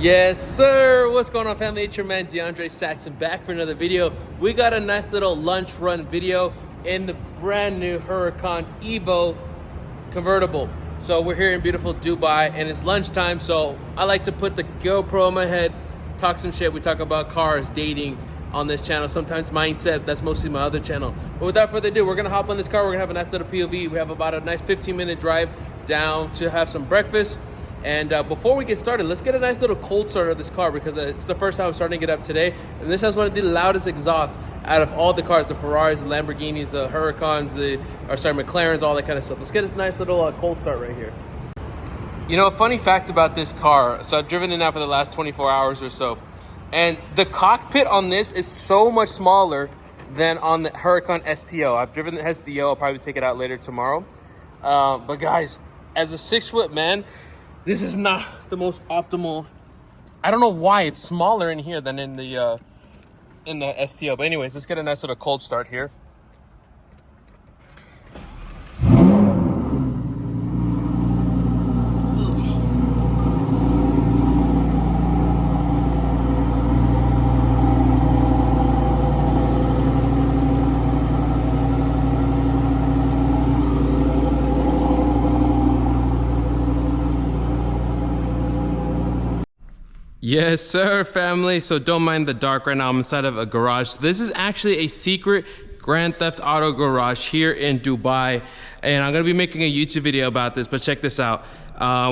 Yes, sir. What's going on, family? It's your man, DeAndre Saxon, back for another video. We got a nice little lunch run video in the brand new Huracan EVO convertible. So we're here in beautiful Dubai, and it's lunchtime, so I like to put the GoPro on my head, talk some shit. We talk about cars, dating on this channel, sometimes mindset. That's mostly my other channel. But without further ado, we're gonna hop on this car. We're gonna have a nice little POV. We have about a nice 15-minute drive down to have some breakfast. And before we get started, let's get a nice little cold start of this car, because it's the first time I'm starting to get up today. And this has one of the loudest exhausts out of all the cars, the Ferraris, the Lamborghinis, the Huracans, McLarens, all that kind of stuff. Let's get this nice little cold start right here. You know, a funny fact about this car, so I've driven it now for the last 24 hours or so, and the cockpit on this is so much smaller than on the Huracan STO. I've driven the STO, I'll probably take it out later tomorrow. But guys, as a 6-foot man, this is not the most optimal. I don't know why it's smaller in here than in the STO. But anyways, let's get a nice little cold start here. Yes, sir, family. So don't mind the dark right now. I'm inside of a garage. This is actually a secret Grand Theft Auto garage here in Dubai. And I'm going to be making a YouTube video about this, but check this out.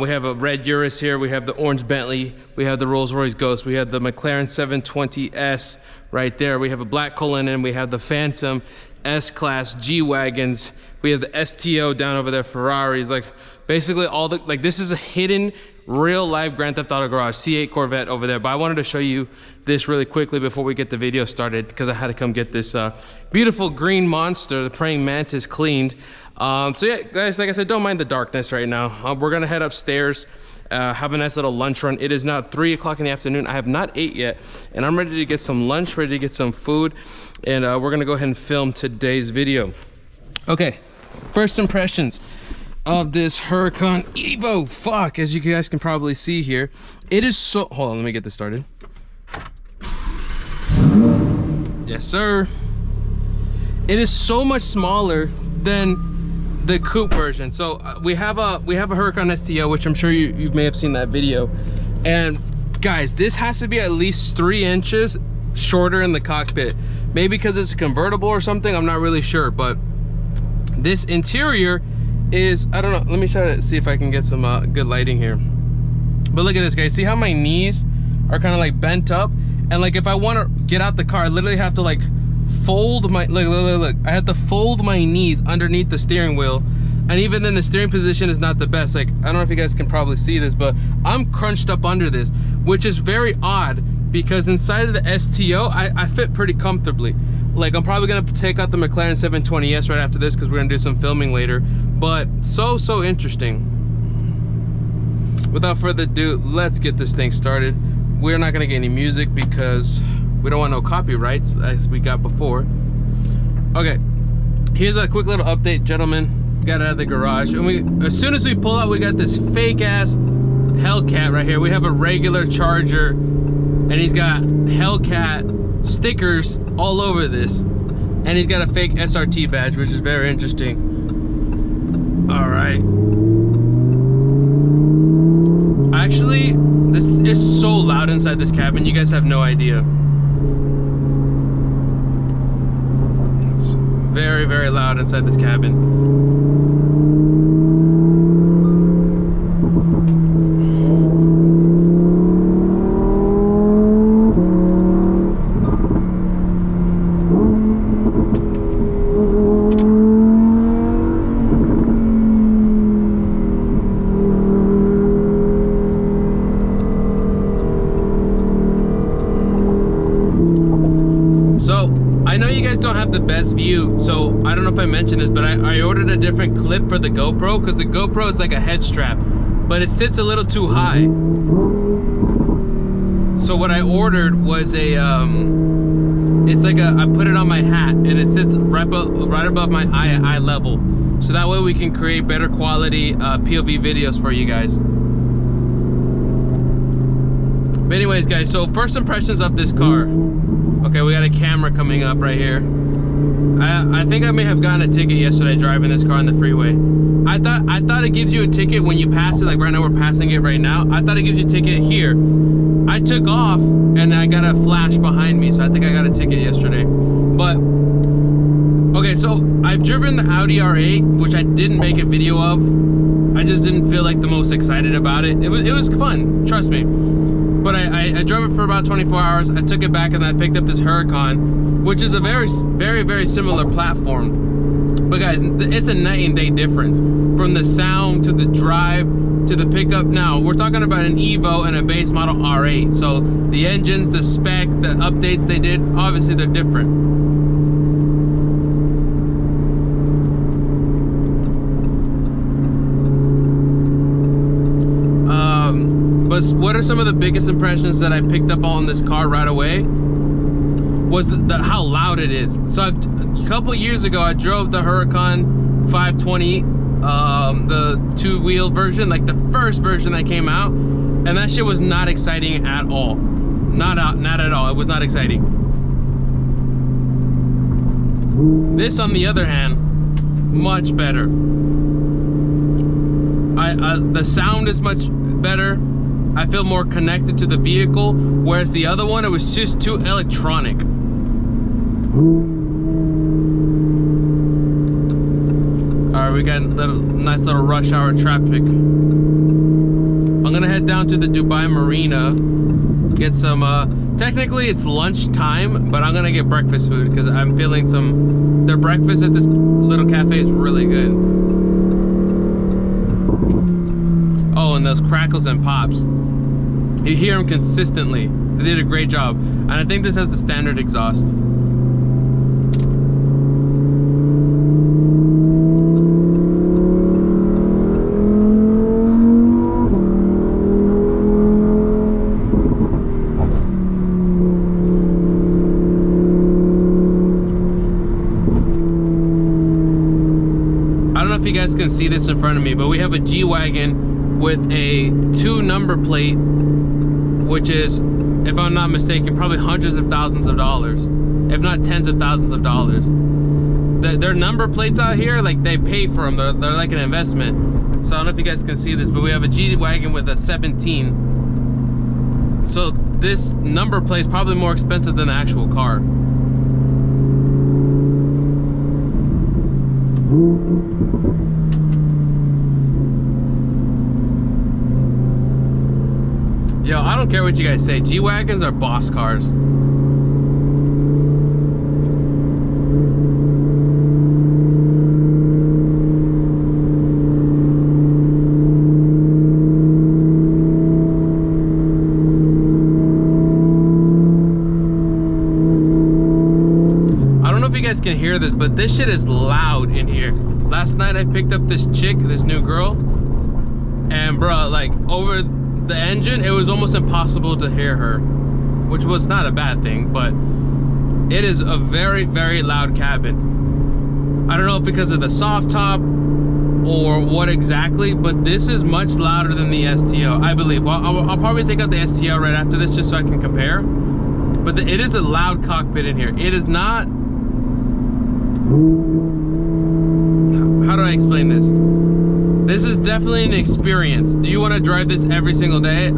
We have a red Urus here. We have the orange Bentley. We have the Rolls-Royce Ghost. We have the McLaren 720S right there. We have a black Cullinan. We have the Phantom S-Class G-Wagons. We have the STO down over there, Ferraris. Like, basically all the, like, this is a hidden real life Grand Theft Auto garage, C8 Corvette over there. But I wanted to show you this really quickly before we get the video started, because I had to come get this beautiful green monster, the praying mantis, cleaned. So yeah, guys, like I said, don't mind the darkness right now. We're gonna head upstairs, have a nice little lunch run. It is now 3 o'clock in the afternoon. I have not ate yet, and I'm ready to get some lunch, ready to get some food, and we're gonna go ahead and film today's video. Okay, first impressions of this Huracan EVO. Fuck, as you guys can probably see here, it is so, hold on, let me get this started. Yes, sir. It is so much smaller than the coupe version. So we have a Huracan STO, which I'm sure you may have seen that video. And guys, this has to be at least 3 inches shorter in the cockpit. Maybe because it's a convertible or something, I'm not really sure. But this interior is, I don't know, let me try to see if I can get some good lighting here. But look at this, guys. See how my knees are kind of like bent up? And like if I want to get out the car, I literally have to like fold my, look, I have to fold my knees underneath the steering wheel. And even then the steering position is not the best. Like, I don't know if you guys can probably see this, but I'm crunched up under this, which is very odd, because inside of the STO, I fit pretty comfortably. Like, I'm probably gonna take out the McLaren 720S right after this, because we're gonna do some filming later. But so interesting. Without further ado, let's get this thing started. We're not gonna get any music because we don't want no copyrights, as we got before. Okay, here's a quick little update, gentlemen. Got out of the garage, and as soon as we pull out, we got this fake ass Hellcat right here. We have a regular Charger, and he's got Hellcat stickers all over this, and he's got a fake SRT badge, which is very interesting. All right, actually this is so loud inside this cabin, you guys have no idea. It's very loud inside this cabin. Don't have the best view, so I don't know if I mentioned this, but I ordered a different clip for the GoPro, because the GoPro is like a head strap, but it sits a little too high. So what I ordered was a it's like I put it on my hat, and it sits right above my eye level, so that way we can create better quality POV videos for you guys. But anyways, guys, so first impressions of this car. Okay, we got a camera coming up right here. I think I may have gotten a ticket yesterday driving this car on the freeway. I thought it gives you a ticket when you pass it. Like right now we're passing it right now. I thought it gives you a ticket here. I took off and I got a flash behind me, so I think I got a ticket yesterday. But okay, so I've driven the Audi R8, which I didn't make a video of. I just didn't feel like the most excited about it. It was fun, trust me. But I drove it for about 24 hours. I took it back and I picked up this Huracan, which is a very similar platform. But guys, it's a night and day difference. From the sound to the drive to the pickup. Now, we're talking about an EVO and a base model R8. So the engines, the spec, the updates they did, obviously they're different. But what are some of the biggest impressions that I picked up on this car right away? Was how loud it is. So a couple years ago, I drove the Huracan 520, the two-wheel version, like the first version that came out, and that shit was not exciting at all. Not at all. It was not exciting. This, on the other hand, much better. The sound is much better. I feel more connected to the vehicle, whereas the other one, it was just too electronic. Alright, we got a nice little rush hour traffic. I'm gonna head down to the Dubai Marina, get some, technically it's lunch time, but I'm gonna get breakfast food because I'm feeling their breakfast at this little cafe is really good. Oh, and those crackles and pops. You hear them consistently. They did a great job. And I think this has the standard exhaust. I don't know if you guys can see this in front of me, but we have a G-Wagon with a 2 number plate, which is, if I'm not mistaken, probably hundreds of thousands of dollars, if not tens of thousands of dollars. Their number plates out here, like, they pay for them. They're like an investment. So I don't know if you guys can see this, but we have a G-Wagon with a 17. So this number plate is probably more expensive than the actual car. Yo, I don't care what you guys say. G-Wagons are boss cars. I don't know if you guys can hear this, but this shit is loud in here. Last night I picked up this chick, this new girl, and bro, like, over the engine, it was almost impossible to hear her, which was not a bad thing, but it is a very loud cabin. I don't know if because of the soft top or what exactly, but this is much louder than the STO, I believe. Well, I'll probably take out the STO right after this just so I can compare, but it is a loud cockpit in here. It is not, how do I explain this? This is definitely an experience. Do you want to drive this every single day?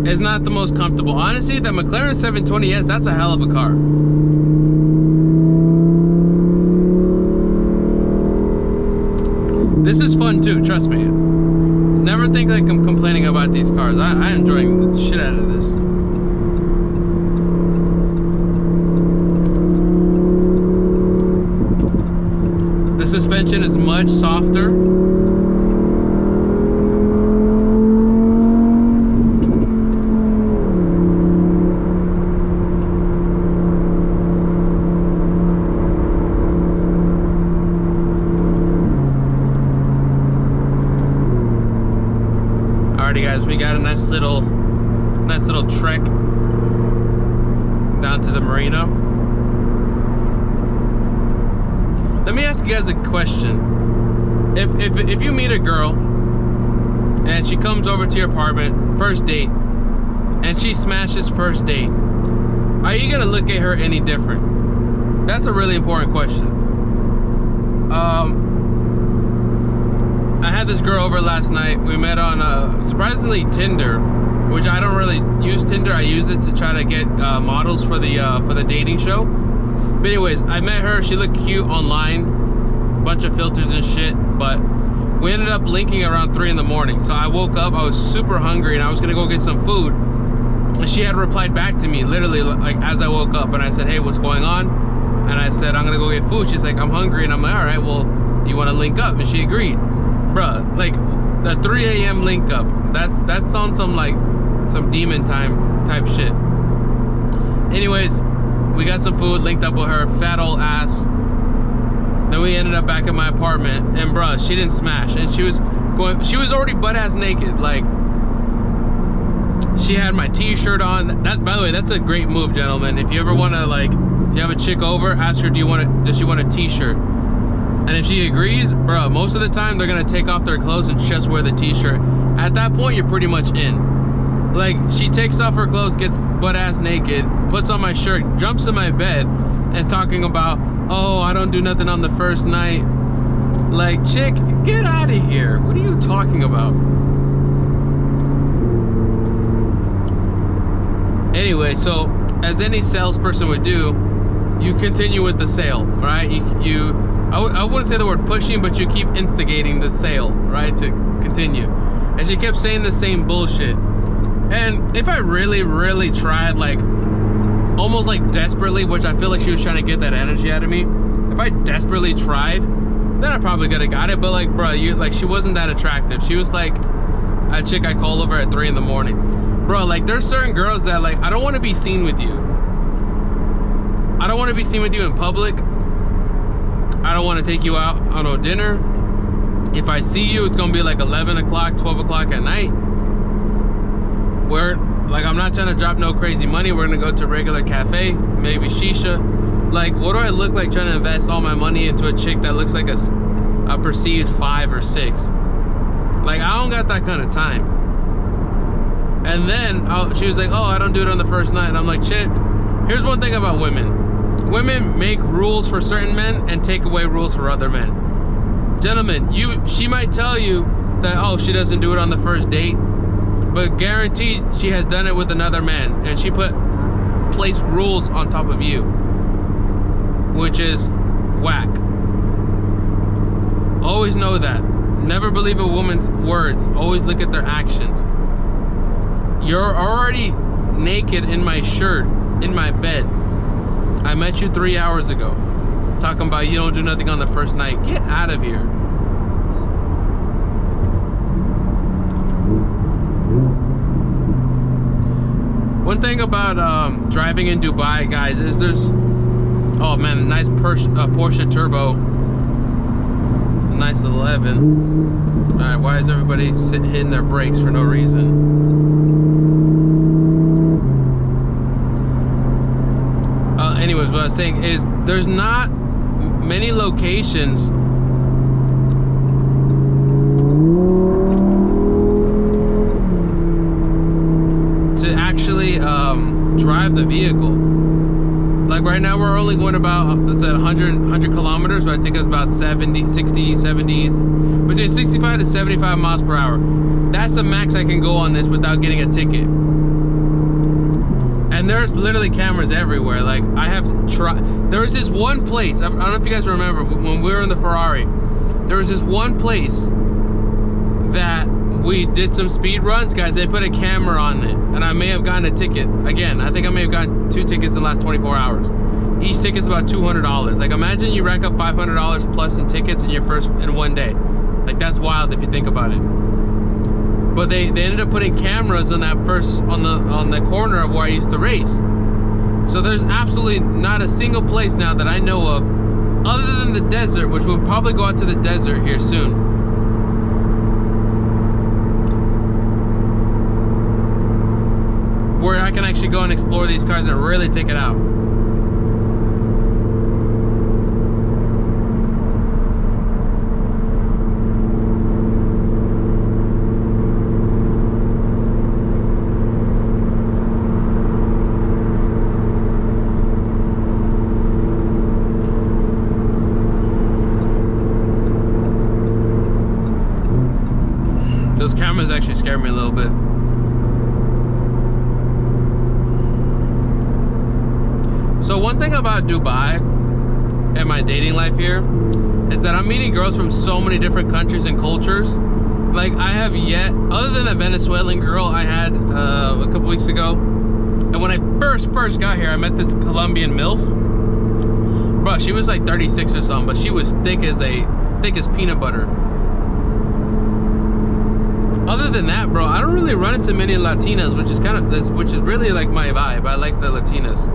It's not the most comfortable. Honestly, the McLaren 720S, that's a hell of a car. This is fun too, trust me. Never think like I'm complaining about these cars. I'm enjoying the shit out of this. The suspension is much softer. Alrighty guys, we got a nice little trek down to the marina. Let me ask you guys a question. If you meet a girl and she comes over to your apartment, first date, and she smashes first date, are you gonna look at her any different? That's a really important question. I had this girl over last night. We met on surprisingly Tinder, which I don't really use Tinder. I use it to try to get models for the dating show. But anyways, I met her. She looked cute online, bunch of filters and shit. But we ended up linking around 3 in the morning. So I woke up. I was super hungry, and I was gonna go get some food. And she had replied back to me literally like as I woke up, and I said, "Hey, what's going on?" And I said, "I'm gonna go get food." She's like, "I'm hungry," and I'm like, "All right, well, you want to link up?" And she agreed. Bruh, like the 3 a.m. link up. That's on some demon time type shit. Anyways, we got some food, linked up with her, fat old ass. Then we ended up back at my apartment, and bruh, she didn't smash, and she was already butt ass naked. Like, she had my t-shirt on. That, by the way, that's a great move, gentlemen. If you ever want to, like, if you have a chick over, ask her, does she want a t-shirt? And if she agrees, bro, most of the time they're gonna take off their clothes and just wear the t-shirt. At that point, you're pretty much in. Like, she takes off her clothes, gets butt ass naked, puts on my shirt, jumps in my bed, and talking about, "Oh, I don't do nothing on the first night." Like, chick, get out of here. What are you talking about? Anyway, so as any salesperson would do, you continue with the sale, right? I wouldn't say the word pushing, but you keep instigating the sale, right, to continue. And she kept saying the same bullshit. And if I really, really tried, like, almost like desperately, which I feel like she was trying to get that energy out of me, if I desperately tried, then I probably could have got it. But like, bro, she wasn't that attractive. She was like a chick I call over at 3 in the morning. Bro, like, there's certain girls that, like, I don't want to be seen with you. I don't want to be seen with you in public. I don't want to take you out on a dinner. If I see you, it's gonna be like 11 o'clock, 12 o'clock at night. Where, like, I'm not trying to drop no crazy money. We're gonna go to a regular cafe, maybe shisha. Like, what do I look like trying to invest all my money into a chick that looks like a perceived 5 or 6? Like, I don't got that kind of time. And then she was like, "Oh, I don't do it on the first night." And I'm like, "Chick, here's one thing about women. Women make rules for certain men and take away rules for other men. Gentlemen, she might tell you that, oh, she doesn't do it on the first date, but guaranteed she has done it with another man, and she placed rules on top of you, which is whack. Always know that. Never believe a woman's words. Always look at their actions. You're already naked in my shirt, in my bed. I met you 3 hours ago. Talking about you don't do nothing on the first night. Get out of here. One thing about driving in Dubai, guys, is there's, oh man, a nice Porsche Turbo. Nice 11. Alright, why is everybody hitting their brakes for no reason? Anyways, what I was saying is there's not many locations to actually drive the vehicle. Like right now we're only going about, it's at 100 kilometers, but I think it's about 70, between 65 to 75 miles per hour. That's the max I can go on this without getting a ticket. And there's literally cameras everywhere. Like, I have tried. There was this one place, I don't know if you guys remember, when we were in the Ferrari, there was this one place that we did some speed runs, guys. They put a camera on it, and I may have gotten a ticket. Again, I think I may have gotten 2 tickets in the last 24 hours. Each ticket's about $200. Like, imagine you rack up $500 plus in tickets in one day. Like, that's wild if you think about it. But they ended up putting cameras on on the corner of where I used to race. So there's absolutely not a single place now that I know of, other than the desert, which we'll probably go out to the desert here soon, where I can actually go and explore these cars and really take it out. scared me a little bit. So one thing about Dubai and my dating life here is that I'm meeting girls from so many different countries and cultures. Like, I have yet, other than the Venezuelan girl I had a couple weeks ago, and when I first got here, I met this Colombian MILF. Bro, she was like 36 or something, but she was thick as peanut butter. Other than that, bro, I don't really run into many Latinas, which is really like my vibe. I like the Latinas.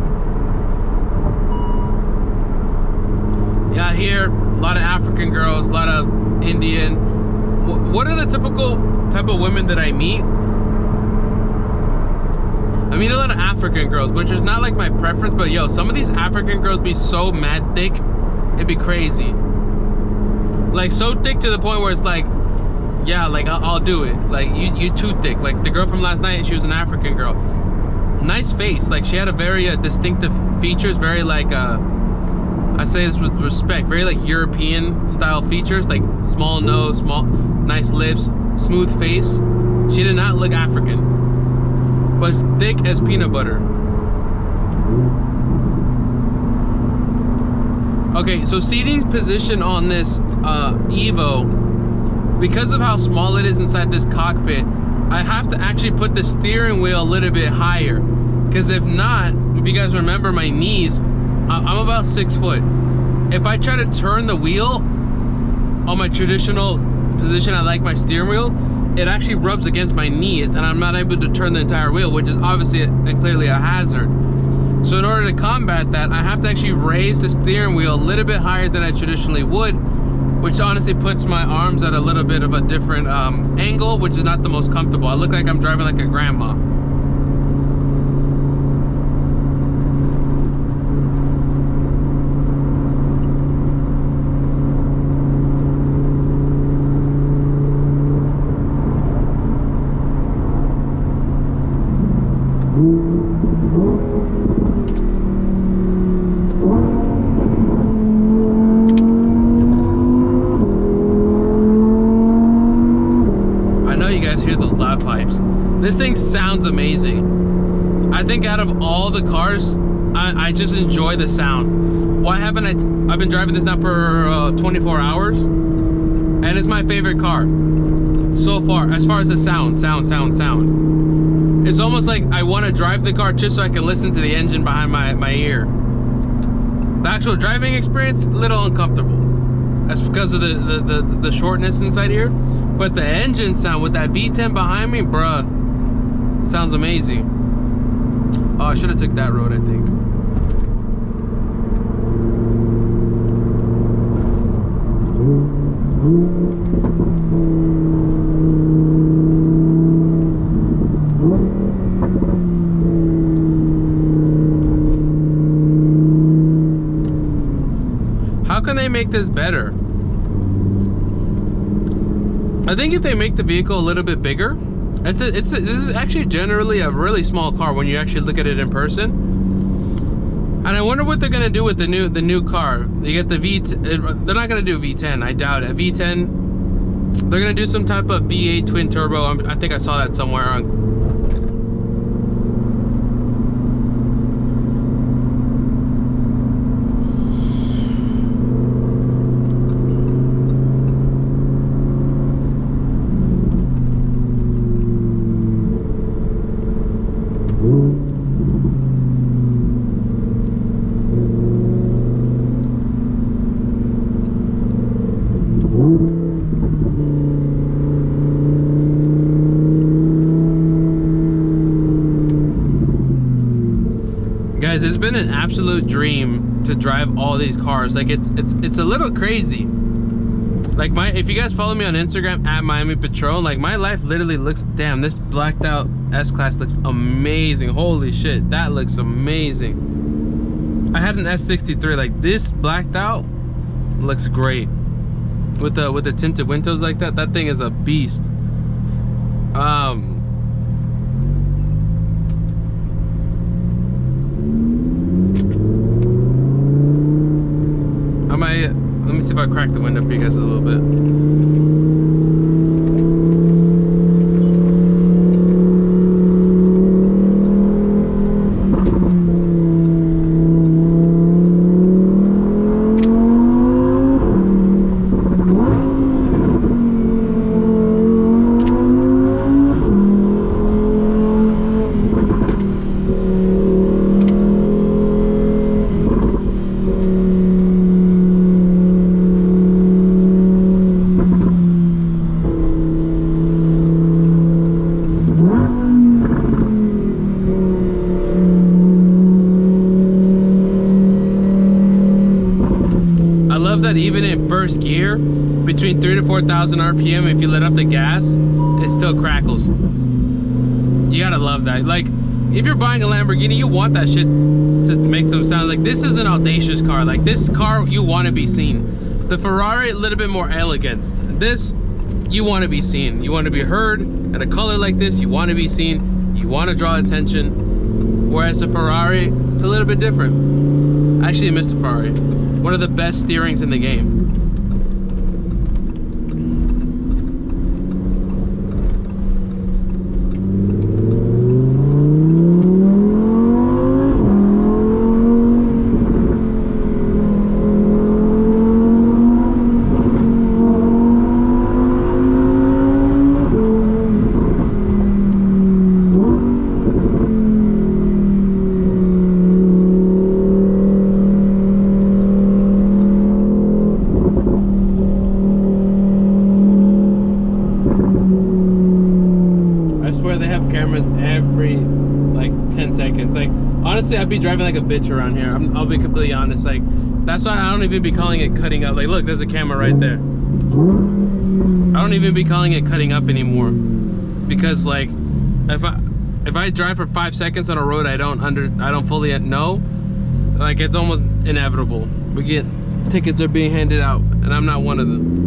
Yeah, here, a lot of African girls, a lot of Indian. What are the typical type of women that I meet? I meet a lot of African girls, which is not like my preference, but yo, some of these African girls be so mad thick, it'd be crazy. Like, so thick to the point where it's like, yeah, like, I'll do it. Like, you too thick. Like, the girl from last night, she was an African girl. Nice face. Like, she had a very distinctive features, very like, I say this with respect, very like European style features, like small nose, nice lips, smooth face. She did not look African, but thick as peanut butter. Okay, so seating position on this Evo, because of how small it is inside this cockpit, I have to actually put the steering wheel a little bit higher, because if not, if you guys remember my knees, I'm about 6 foot. If I try to turn the wheel on my traditional position, I like my steering wheel, it actually rubs against my knees and I'm not able to turn the entire wheel, which is obviously and clearly a hazard. So in order to combat that, I have to actually raise the steering wheel a little bit higher than I traditionally would, which honestly puts my arms at a little bit of a different angle, which is not the most comfortable. I look like I'm driving like a grandma. Hear those loud pipes. This thing sounds amazing. I think out of all the cars, I just enjoy the sound. Why haven't I've been driving this now for 24 hours, and it's my favorite car so far as the sound. It's almost like I want to drive the car just so I can listen to the engine behind my ear. The actual driving experience, a little uncomfortable. That's because of the shortness inside here. But the engine sound with that V10 behind me, bruh, sounds amazing. Oh, I should have took that road, I think. How can they make this better? I think if they make the vehicle a little bit bigger, this is actually generally a really small car when you actually look at it in person. And I wonder what they're gonna do with the new car. You get the V10. They're not gonna do V10. I doubt it. V10. They're gonna do some type of V8 twin turbo. I think I saw that somewhere on. Guys, it's been an absolute dream to drive all these cars. Like, it's a little crazy. Like, if you guys follow me on Instagram at Miami Patron, like, my life literally looks, damn, this blacked out S-Class looks amazing. Holy shit, that looks amazing. I had an S63, like, this blacked out looks great. With the tinted windows like that, that thing is a beast. Let me see if I crack the window for you guys a little bit. that even in first gear, between 3,000 to 4,000 RPM, if you let off the gas, it still crackles. You gotta love that. Like, if you're buying a Lamborghini, you want that shit to make some sound. Like, this is an audacious car. Like, this car, you want to be seen. The Ferrari, a little bit more elegance. This, you want to be seen. You want to be heard. And a color like this, you want to be seen. You want to draw attention. Whereas the Ferrari, it's a little bit different. Actually, I missed a Ferrari. One of the best steerings in the game. They have cameras every like 10 seconds. Like, honestly, I'd be driving like a bitch around here. I'll be completely honest. Like, that's why I don't even be calling it cutting up. Like, look, there's a camera right there. I don't even be calling it cutting up anymore, because like if I drive for 5 seconds on a road I don't fully know, like, it's almost inevitable. We get tickets are being handed out, and I'm not one of them.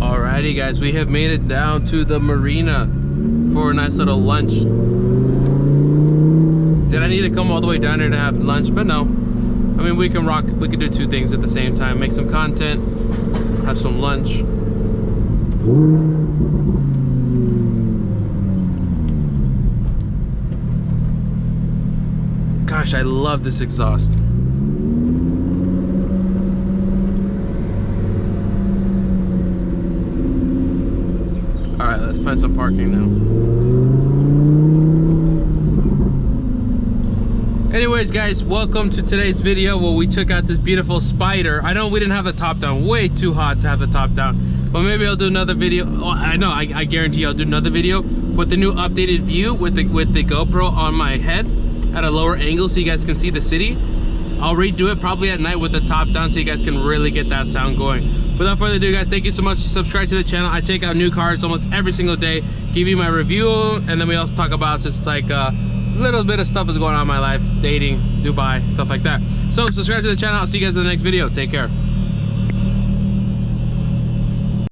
Alrighty guys, we have made it down to the marina for a nice little lunch. Did I need to come all the way down here to have lunch? But no. I mean, we can do two things at the same time. Make some content, have some lunch. Gosh, I love this exhaust. Alright, let's find some parking now. Anyways guys, welcome to today's video where we took out this beautiful Spyder. I know we didn't have the top down, way too hot to have the top down, but maybe I'll do another video. Oh, I guarantee I'll do another video with the new updated view with the GoPro on my head at a lower angle so you guys can see the city. I'll redo it probably at night with the top down so you guys can really get that sound going. Without further ado guys, thank you so much. Subscribe to the channel. I take out new cars almost every single day, give you my review, and then we also talk about just like a little bit of stuff is going on in my life, dating, Dubai, stuff like that. So subscribe to the channel. I'll see you guys in the next video. Take care.